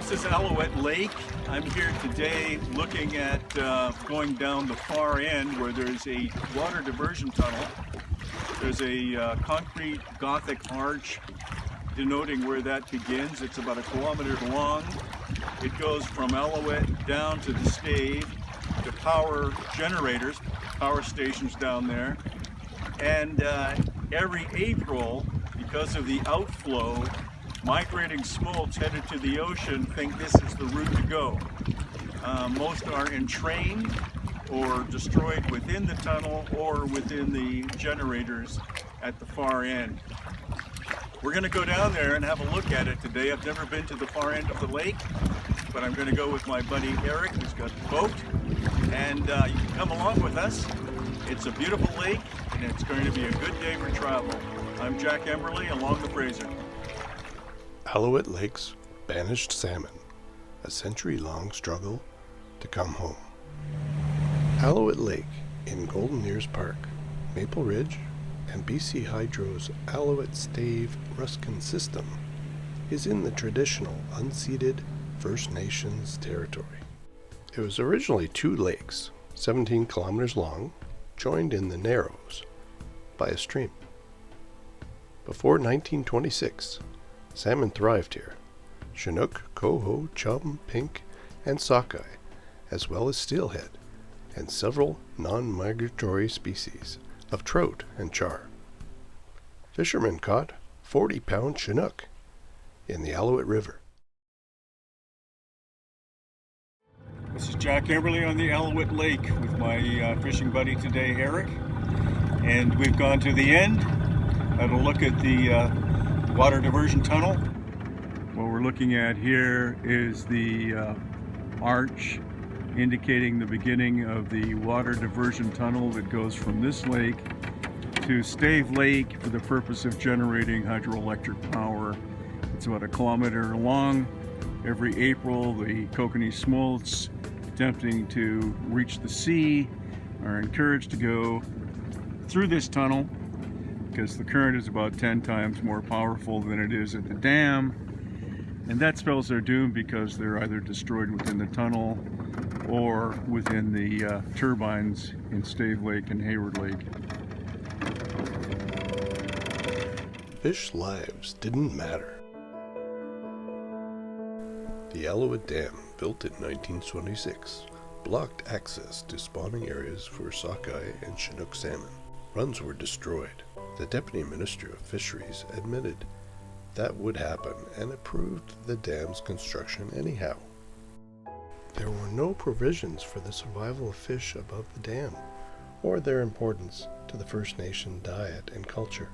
This is Alouette Lake. I'm here today looking at going down the far end where there's a water diversion tunnel. There's a concrete Gothic arch denoting where that begins. It's about 1 kilometer long. It goes from Alouette down to the stave to power generators, power stations down there. And every April, because of the outflow, migrating smolts headed to the ocean think this is the route to go. Most are entrained or destroyed within the tunnel or within the generators at the far end. We're going to go down there and have a look at it today. I've never been to the far end of the lake, but I'm going to go with my buddy Eric, who's got the boat, and you can come along with us. It's a beautiful lake, and it's going to be a good day for travel. I'm Jack Emberly along the Fraser. Alouette Lake's banished salmon, a century-long struggle to come home. Alouette Lake in Golden Ears Park, Maple Ridge, and BC Hydro's Alouette Stave Ruskin system is in the traditional unceded First Nations territory. It was originally 2 lakes, 17 kilometers long, joined in the Narrows by a stream. Before 1926, salmon thrived here. Chinook, coho, chum, pink, and sockeye, as well as steelhead, and several non-migratory species of trout and char. Fishermen caught 40-pound Chinook in the Alouette River. This is Jack Emberly on the Alouette Lake with my fishing buddy today, Eric. And we've gone to the end, had a look at the water diversion tunnel. What we're looking at here is the arch indicating the beginning of the water diversion tunnel that goes from this lake to Stave Lake for the purpose of generating hydroelectric power. It's about 1 kilometer long. Every April, the kokanee smolts attempting to reach the sea are encouraged to go through this tunnel because the current is about 10 times more powerful than it is at the dam, and that spells their doom because they're either destroyed within the tunnel or within the turbines in Stave Lake and Hayward Lake. Fish lives didn't matter. The Alouette Dam, built in 1926, blocked access to spawning areas for sockeye and Chinook salmon. Runs were destroyed. The Deputy Minister of Fisheries admitted that would happen and approved the dam's construction anyhow. There were no provisions for the survival of fish above the dam, or their importance to the First Nation diet and culture.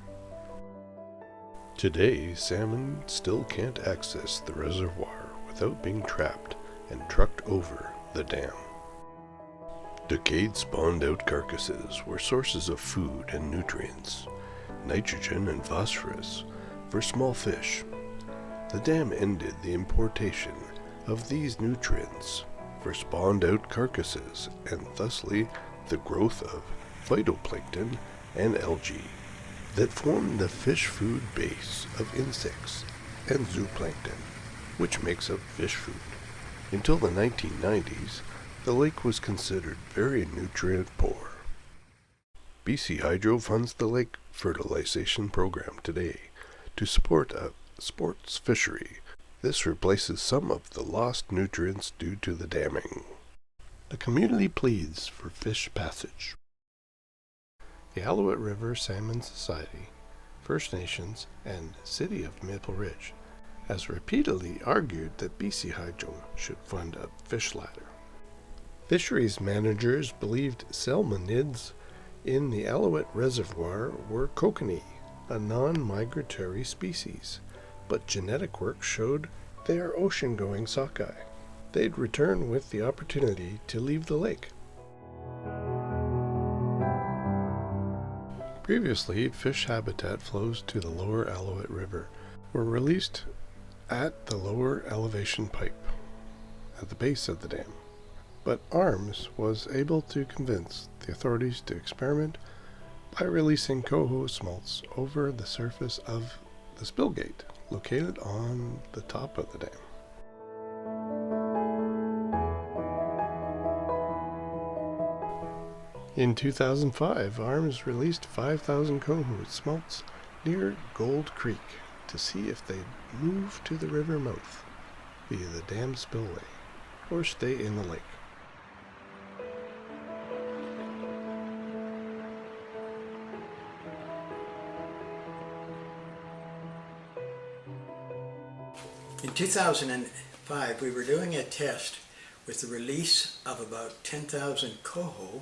Today, salmon still can't access the reservoir without being trapped and trucked over the dam. Decayed spawned-out carcasses were sources of food and nutrients, nitrogen and phosphorus for small fish. The dam ended the importation of these nutrients for spawned-out carcasses and thusly the growth of phytoplankton and algae that form the fish food base of insects and zooplankton, which makes up fish food. Until the 1990s, the lake was considered very nutrient poor. BC Hydro funds the lake fertilization program today to support a sports fishery. This replaces some of the lost nutrients due to the damming. The community pleads for fish passage. The Alouette River Salmon Society, First Nations, and City of Maple Ridge has repeatedly argued that BC Hydro should fund a fish ladder. Fisheries managers believed salmonids in the Alouette Reservoir were kokanee, a non-migratory species, but genetic work showed they are ocean-going sockeye. They'd return with the opportunity to leave the lake. Previously, fish habitat flows to the lower Alouette River were released at the lower elevation pipe at the base of the dam. But ARMS was able to convince the authorities to experiment by releasing coho smolts over the surface of the spillgate located on the top of the dam. In 2005, ARMS released 5,000 coho smolts near Gold Creek to see if they'd move to the river mouth via the dam spillway or stay in the lake. In 2005, we were doing a test with the release of about 10,000 coho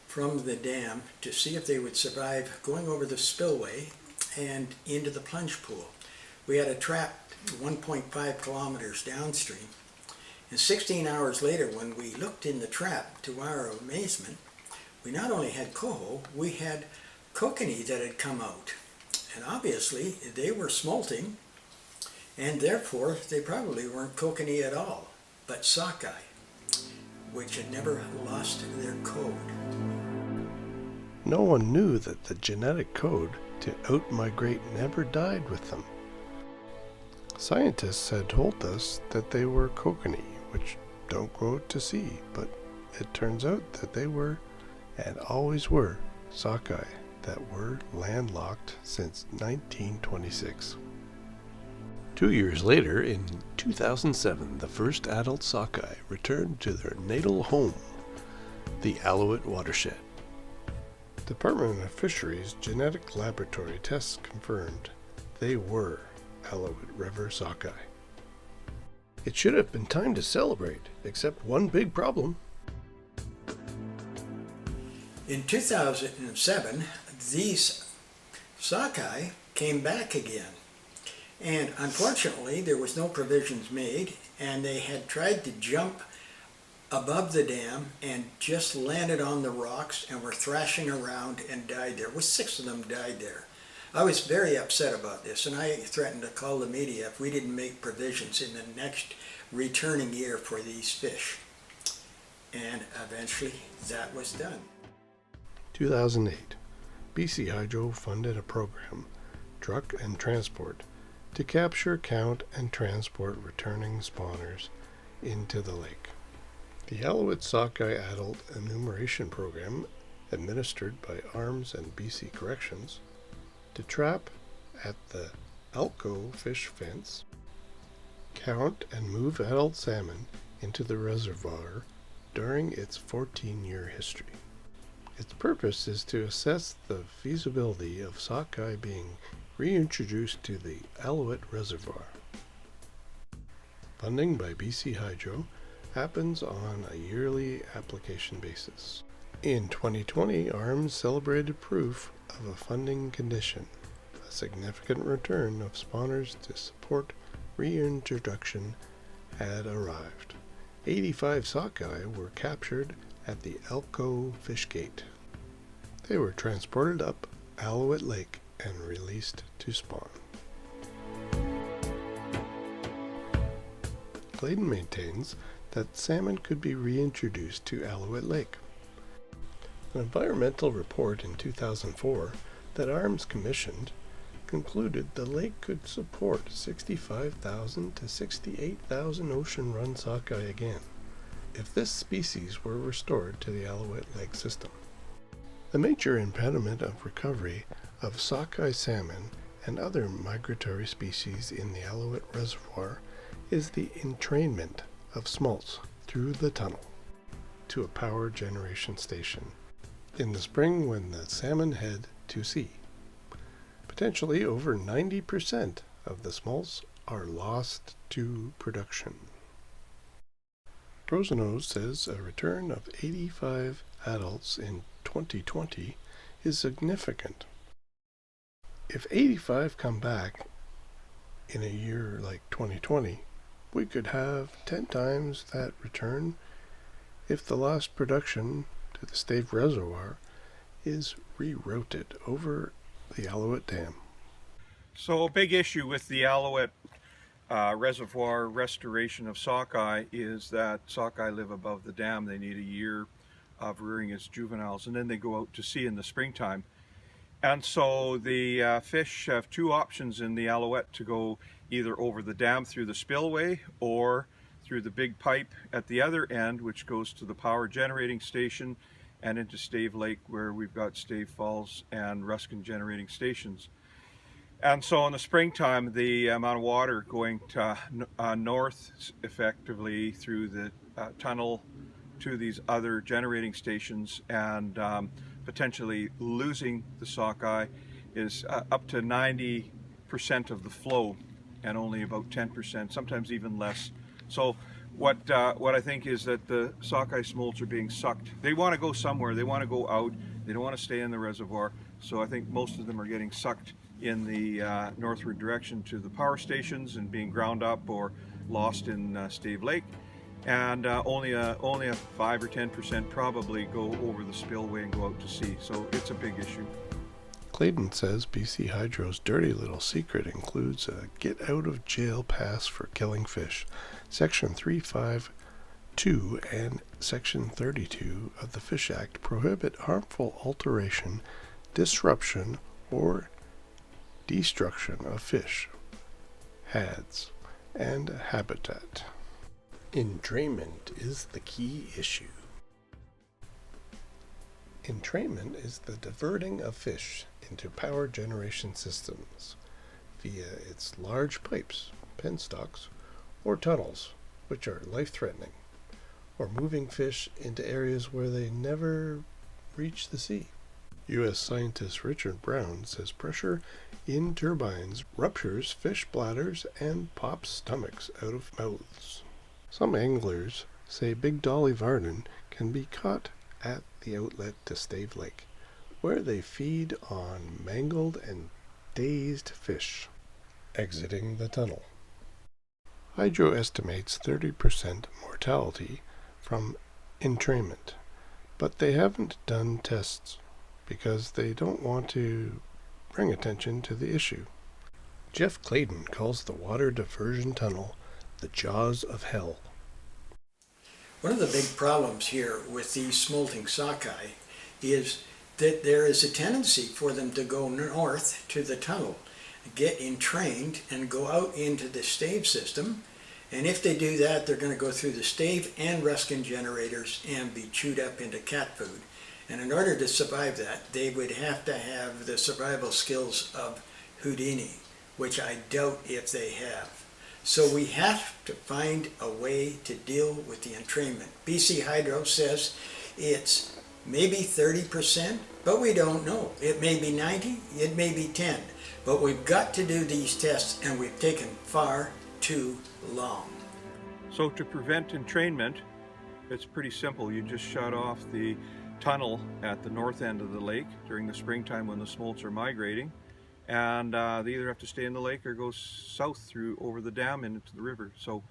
from the dam to see if they would survive going over the spillway and into the plunge pool. We had a trap 1.5 kilometers downstream, and 16 hours later, when we looked in the trap, to our amazement, we not only had coho, we had kokanee that had come out. And obviously, they were smolting, and therefore they probably weren't kokanee at all, but sockeye, which had never lost their code. No one knew that the genetic code to outmigrate never died with them. Scientists had told us that they were kokanee, which don't go out to sea, but it turns out that they were, and always were, sockeye that were landlocked since 1926. 2 years later, in 2007, the first adult sockeye returned to their natal home, the Alouette watershed. Department of Fisheries genetic laboratory tests confirmed they were Alouette River sockeye. It should have been time to celebrate, except one big problem. In 2007, these sockeye came back again. And unfortunately, there was no provisions made, and they had tried to jump above the dam and just landed on the rocks and were thrashing around and died there. 6 of them died there. I was very upset about this, and I threatened to call the media if we didn't make provisions in the next returning year for these fish. And eventually, that was done. 2008, BC Hydro funded a program, Truck and Transport, to capture, count, and transport returning spawners into the lake. The Alouette Sockeye Adult Enumeration Program, administered by ARMS and BC Corrections, to trap at the Alco fish fence, count and move adult salmon into the reservoir during its 14-year history. Its purpose is to assess the feasibility of sockeye being reintroduced to the Alouette Reservoir. Funding by BC Hydro happens on a yearly application basis. In 2020, ARMS celebrated proof of a funding condition, a significant return of spawners to support reintroduction had arrived. 85 sockeye were captured at the Elko Fish Gate. They were transported up Alouette Lake and released to spawn. Clayton maintains that salmon could be reintroduced to Alouette Lake. An environmental report in 2004 that ARMS commissioned concluded the lake could support 65,000 to 68,000 ocean-run sockeye again, if this species were restored to the Alouette Lake system. The major impediment of recovery of sockeye salmon and other migratory species in the Alouette Reservoir is the entrainment of smolts through the tunnel to a power generation station in the spring when the salmon head to sea. Potentially over 90% of the smolts are lost to production. Rosenose says a return of 85 adults in 2020 is significant. If 85 come back in a year like 2020, we could have 10 times that return if the lost production to the Stave Reservoir is rerouted over the Alouette Dam. So a big issue with the Alouette Reservoir restoration of sockeye is that sockeye live above the dam. They need a year of rearing its juveniles, and then they go out to sea in the springtime. And so the fish have 2 options in the Alouette to go either over the dam through the spillway or through the big pipe at the other end, which goes to the power generating station and into Stave Lake, where we've got Stave Falls and Ruskin generating stations. And so in the springtime, the amount of water going to north effectively through the tunnel to these other generating stations and potentially losing the sockeye is up to 90% of the flow and only about 10%, sometimes even less. So what I think is that the sockeye smolts are being sucked. They want to go somewhere, they want to go out, they don't want to stay in the reservoir. So I think most of them are getting sucked in the northward direction to the power stations and being ground up or lost in Stave Lake. And only a 5 or 10% probably go over the spillway and go out to sea. So it's a big issue. Clayton says BC Hydro's dirty little secret includes a get out of jail pass for killing fish. Section 352 and Section 32 of the Fish Act prohibit harmful alteration, disruption, or destruction of fish, hads, and habitat. Entrainment is the key issue. Entrainment is the diverting of fish into power generation systems via its large pipes, penstocks, or tunnels, which are life-threatening, or moving fish into areas where they never reach the sea. U.S. scientist Richard Brown says pressure in turbines ruptures fish bladders and pops stomachs out of mouths. Some anglers say Big Dolly Varden can be caught at the outlet to Stave Lake, where they feed on mangled and dazed fish exiting the tunnel. Hydro estimates 30% mortality from entrainment, but they haven't done tests because they don't want to bring attention to the issue. Jeff Clayton calls the water diversion tunnel the jaws of hell. One of the big problems here with these smolting sockeye is that there is a tendency for them to go north to the tunnel, get entrained, and go out into the stave system. And if they do that, they're going to go through the stave and Ruskin generators and be chewed up into cat food. And in order to survive that, they would have to have the survival skills of Houdini, which I doubt if they have. So we have to find a way to deal with the entrainment. BC Hydro says it's maybe 30%, but we don't know. It may be 90, it may be 10. But we've got to do these tests, and we've taken far too long. So to prevent entrainment, it's pretty simple. You just shut off the tunnel at the north end of the lake during the springtime when the smolts are migrating, and they either have to stay in the lake or go south through over the dam and into the river. So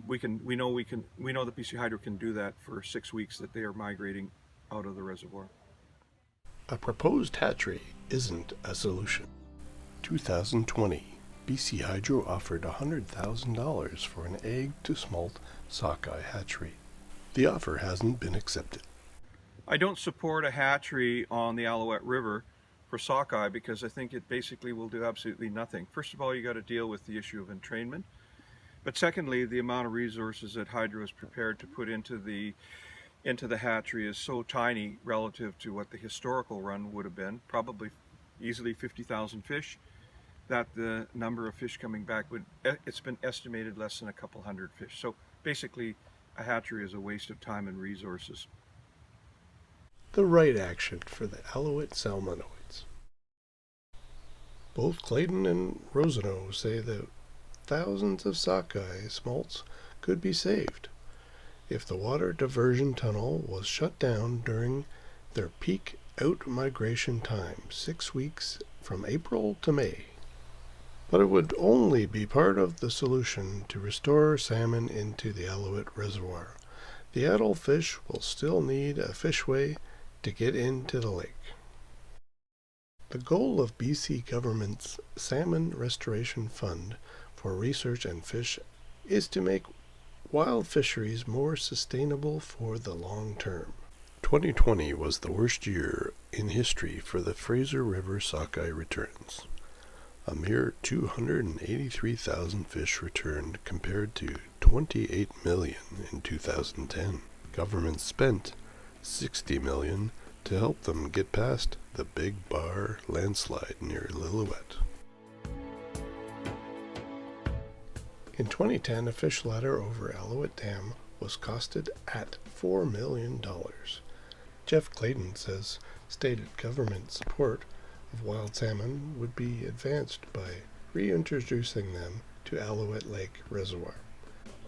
we know that BC Hydro can do that for 6 weeks that they are migrating out of the reservoir. A proposed hatchery isn't a solution. 2020, BC Hydro offered $100,000 for an egg-to-smolt sockeye hatchery. The offer hasn't been accepted. I don't support a hatchery on the Alouette River for sockeye because I think it basically will do absolutely nothing. First of all, you got to deal with the issue of entrainment. But secondly, the amount of resources that Hydro is prepared to put into the hatchery is so tiny relative to what the historical run would have been, probably easily 50,000 fish, that the number of fish coming back it's been estimated less than a couple hundred fish. So basically, a hatchery is a waste of time and resources. The right action for the Alouette salmonoids. Both Clayton and Rosano say that thousands of sockeye smolts could be saved if the water diversion tunnel was shut down during their peak out-migration time, 6 weeks from April to May. But it would only be part of the solution to restore salmon into the Alouette Reservoir. The adult fish will still need a fishway to get into the lake. The goal of BC government's Salmon Restoration Fund for Research and Fish is to make wild fisheries more sustainable for the long term. 2020 was the worst year in history for the Fraser River sockeye returns. A mere 283,000 fish returned compared to 28 million in 2010. Government spent $60 million to help them get past the Big Bar landslide near Alouette. In 2010, a fish ladder over Alouette Dam was costed at $4 million. Jeff Clayton says stated government support of wild salmon would be advanced by reintroducing them to Alouette Lake Reservoir.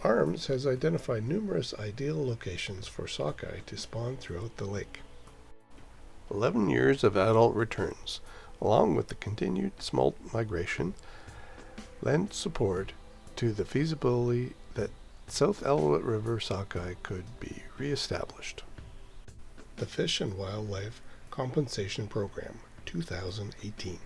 ARMS has identified numerous ideal locations for sockeye to spawn throughout the lake. 11 years of adult returns, along with the continued smolt migration, lend support to the feasibility that South Alouette River sockeye could be reestablished. The Fish and Wildlife Compensation Program, 2018.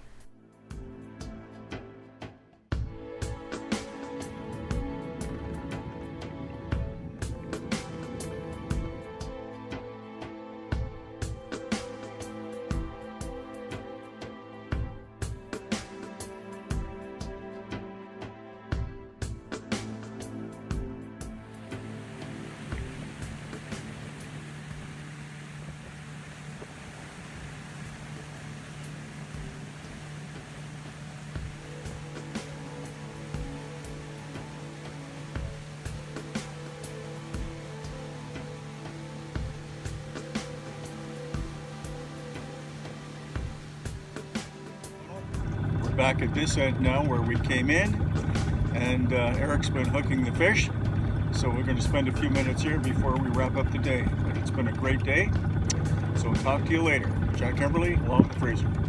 Back at this end now where we came in, and Eric's been hooking the fish, so we're going to spend a few minutes here before we wrap up the day. But it's been a great day, so talk to you later. Jack Emberly along with Fraser.